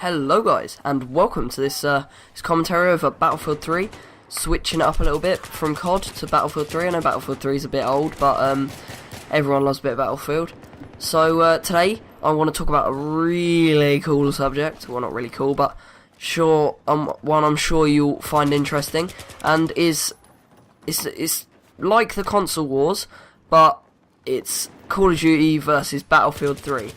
Hello guys, and welcome to this commentary over Battlefield 3, switching it up a little bit from COD to Battlefield 3. I know Battlefield 3 is a bit old, but everyone loves a bit of Battlefield. So today I want to talk about a really cool subject. Well, not really cool, but one I'm sure you'll find interesting, and it's like the console wars, but it's Call of Duty versus Battlefield 3.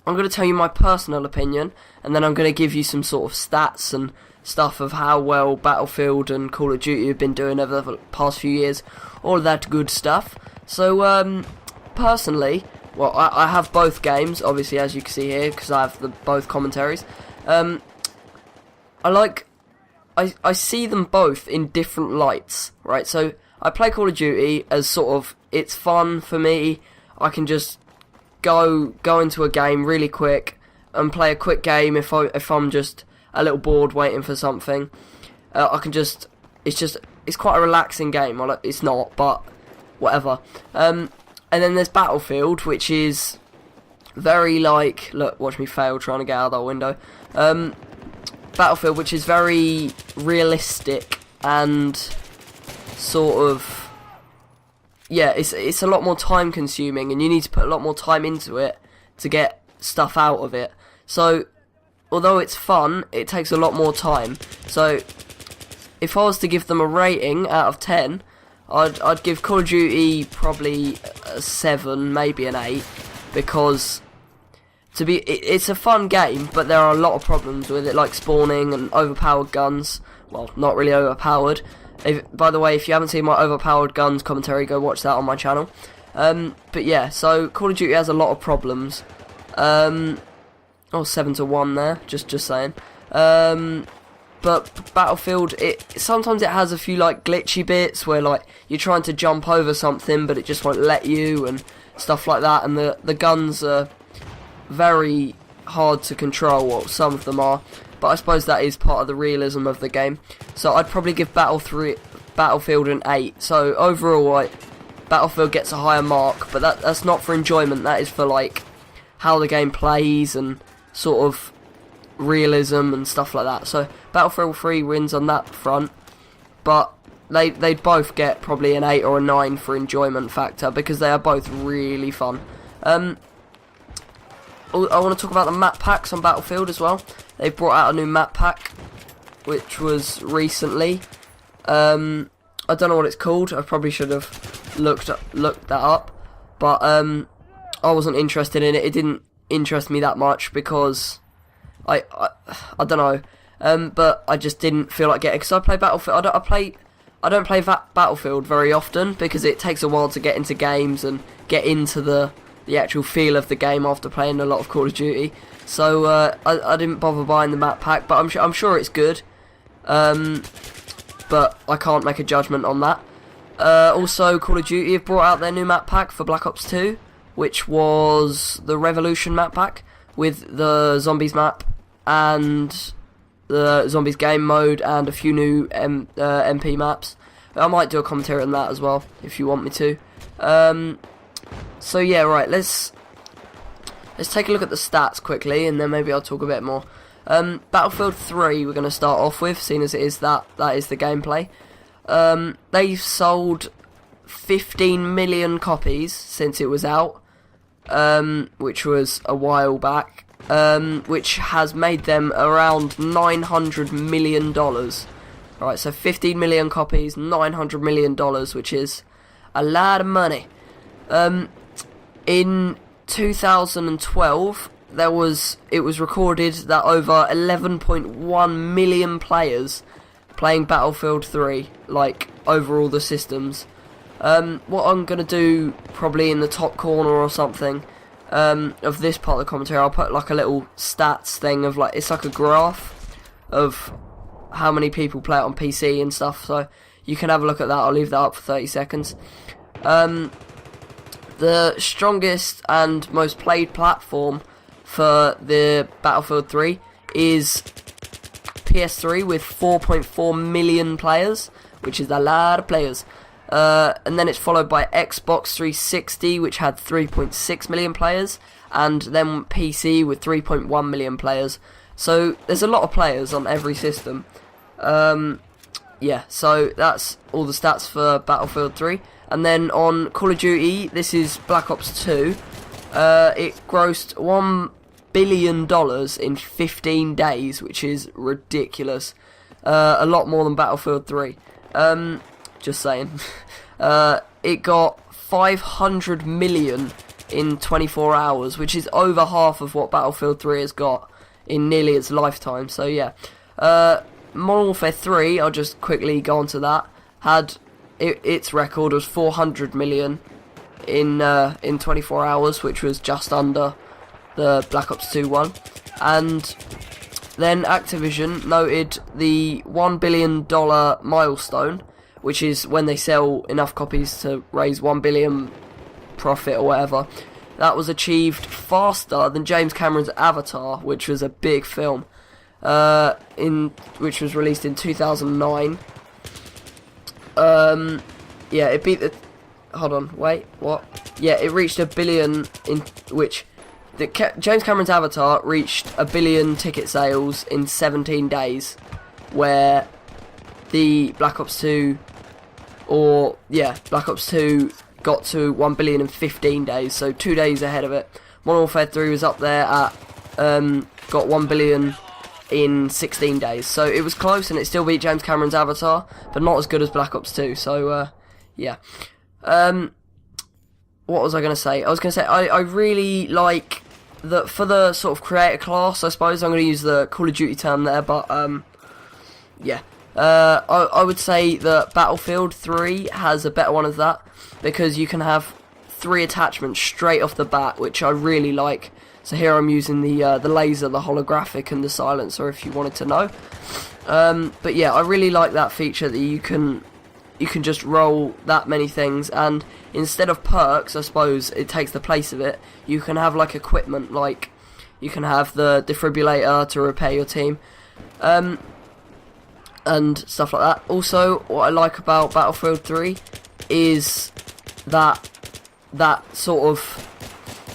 I'm going to tell you my personal opinion, and then I'm going to give you some sort of stats and stuff of how well Battlefield and Call of Duty have been doing over the past few years, all of that good stuff. So, personally, well, I have both games, obviously, as you can see here, because I have both commentaries. I see them both in different lights, right? So, I play Call of Duty as sort of, it's fun for me. I can just go into a game really quick and play a quick game if I'm just a little bored waiting for something. It's quite a relaxing game. Well, it's not, but whatever. And then there's Battlefield, which is very look, watch me fail trying to get out of that window. Battlefield, which is very realistic and sort of, yeah, it's a lot more time consuming, and you need to put a lot more time into it to get stuff out of it. So, although it's fun, it takes a lot more time. So, if I was to give them a rating out of 10, I'd give Call of Duty probably a 7, maybe an 8, because it's a fun game, but there are a lot of problems with it, like spawning and overpowered guns. Well, not really overpowered. By the way, if you haven't seen my overpowered guns commentary, go watch that on my channel. But yeah, so Call of Duty has a lot of problems. 7-1 there, just saying. But Battlefield, sometimes it has a few like glitchy bits where like you're trying to jump over something, but it just won't let you and stuff like that. And the guns are very hard to control. Well, some of them are. But I suppose that is part of the realism of the game. So I'd probably give Battlefield an 8. So overall, Battlefield gets a higher mark, but that's not for enjoyment. That is for like how the game plays and sort of realism and stuff like that. So Battlefield 3 wins on that front, but they'd both get probably an 8 or a 9 for enjoyment factor, because they are both really fun. I want to talk about the map packs on Battlefield as well. They've brought out a new map pack, which was recently. I don't know what it's called. I probably should have looked that up, but I wasn't interested in it. It didn't interest me that much because I don't know. But I just didn't feel like getting, because I play Battlefield. I don't play Battlefield very often because it takes a while to get into games and get into the actual feel of the game after playing a lot of Call of Duty. So I didn't bother buying the map pack, but I'm sure it's good. But I can't make a judgment on that. Also, Call of Duty have brought out their new map pack for Black Ops 2, which was the Revolution map pack with the Zombies map and the Zombies game mode and a few new MP maps. I might do a commentary on that as well if you want me to. So yeah, right, let's take a look at the stats quickly, and then maybe I'll talk a bit more. Battlefield 3 we're going to start off with, seeing as it is that is the gameplay. They've sold 15 million copies since it was out, which was a while back, which has made them around $900 million. Alright, so 15 million copies, $900 million, which is a lot of money. In 2012, it was recorded that over 11.1 million players playing Battlefield 3, like over all the systems. What I'm gonna do probably in the top corner or something of this part of the commentary, I'll put like a little stats thing of like, it's like a graph of how many people play it on PC and stuff. So you can have a look at that. I'll leave that up for 30 seconds. The strongest and most played platform for the Battlefield 3 is PS3 with 4.4 million players, which is a lot of players. and then it's followed by Xbox 360, which had 3.6 million players, and then PC with 3.1 million players. So there's a lot of players on every system. Yeah, so that's all the stats for Battlefield 3. And then on Call of Duty, this is Black Ops 2. It grossed $1 billion in 15 days, which is ridiculous. A lot more than Battlefield 3. Just saying. It got 500 million in 24 hours, which is over half of what Battlefield 3 has got in nearly its lifetime. So yeah. Modern Warfare 3, I'll just quickly go on to that, had its record was 400 million in 24 hours, which was just under the Black Ops 2 one. And then Activision noted the $1 billion milestone, which is when they sell enough copies to raise 1 billion profit or whatever. That was achieved faster than James Cameron's Avatar, which was a big film. Which was released in 2009. Yeah, it beat the. Hold on, wait, what? Yeah, it reached 1 billion in which James Cameron's Avatar reached 1 billion ticket sales in 17 days, where the Black Ops 2, Black Ops 2 got to 1 billion in 15 days, so 2 days ahead of it. Modern Warfare 3 was up there at got 1 billion in 16 days, so it was close, and it still beat James Cameron's Avatar, but not as good as Black Ops 2. So yeah. What was I going to say? I was going to say I really like that for the sort of creator class. I suppose I'm going to use the Call of Duty term there, but yeah. I would say that Battlefield 3 has a better one of that, because you can have 3 attachments straight off the bat, which I really like. So here I'm using the laser, the holographic, and the silencer, if you wanted to know. But yeah, I really like that feature that you can just roll that many things, and instead of perks, I suppose it takes the place of it. You can have like equipment, like you can have the defibrillator to repair your team, and stuff like that. Also, what I like about Battlefield 3 is that sort of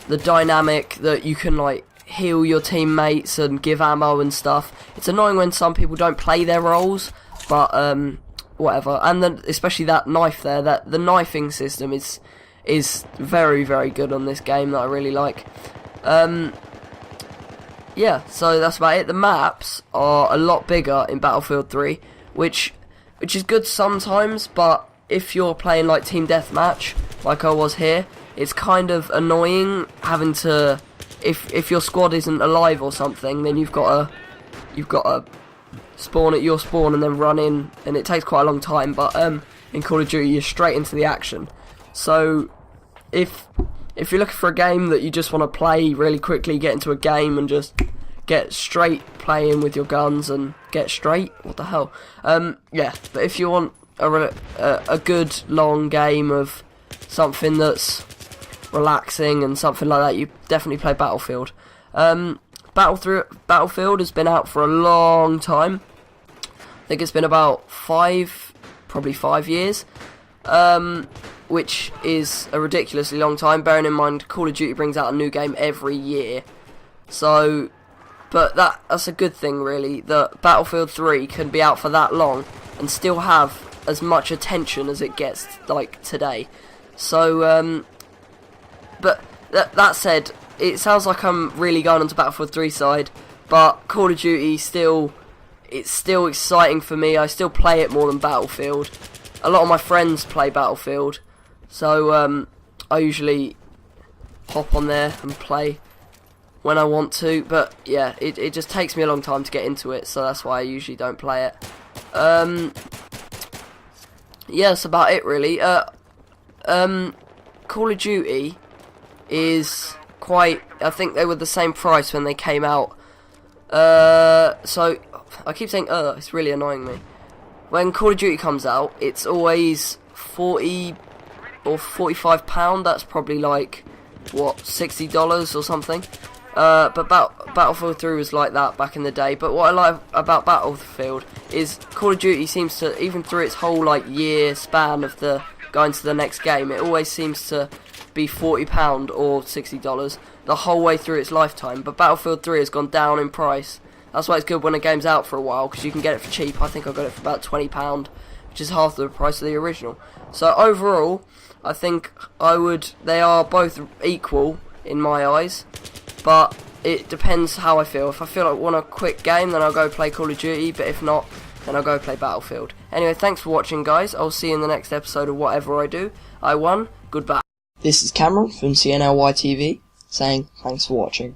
the dynamic that you can like heal your teammates and give ammo and stuff. It's annoying when some people don't play their roles, but whatever. And then especially that knife there, that the knifing system is very, very good on this game, that I really like. Yeah, so that's about it. The maps are a lot bigger in Battlefield 3, which is good sometimes, but if you're playing like team deathmatch like I was here, it's kind of annoying having to, if your squad isn't alive or something, then you've got to spawn at your spawn and then run in, and it takes quite a long time. But in Call of Duty, you're straight into the action. So if you're looking for a game that you just want to play really quickly, get into a game and just get straight playing with your guns and get straight, what the hell? Yeah, but if you want a good long game of something that's relaxing and something like that, you definitely play Battlefield. Battlefield has been out for a long time. I think it's been about probably 5 years, which is a ridiculously long time, bearing in mind Call of Duty brings out a new game every year. So, but that's a good thing, really, that Battlefield 3 can be out for that long and still have as much attention as it gets, like, today. So, but that said, it sounds like I'm really going onto Battlefield 3 side, but Call of Duty it's still exciting for me. I still play it more than Battlefield. A lot of my friends play Battlefield, so I usually hop on there and play when I want to, but yeah, it just takes me a long time to get into it, so that's why I usually don't play it. Yeah, that's about it, really. Call of Duty is quite, I think they were the same price when they came out. So I keep saying it's really annoying me. When Call of Duty comes out, it's always 40 or £45. That's probably like what, $60 or something. But Battlefield 3 was like that back in the day. But what I like about Battlefield is Call of Duty seems to, even through its whole like year span of the going to the next game. It always seems to be £40 or $60 the whole way through its lifetime, but Battlefield 3 has gone down in price. That's why it's good when a game's out for a while, because you can get it for cheap. I think I got it for about £20, which is half the price of the original. So overall, I think they are both equal in my eyes, but it depends how I feel. If I feel like I want a quick game, then I'll go play Call of Duty, but if not, then I'll go play Battlefield. Anyway, thanks for watching, guys. I'll see you in the next episode of whatever I do. I won. Goodbye. This is Cameron from CNLY TV saying thanks for watching.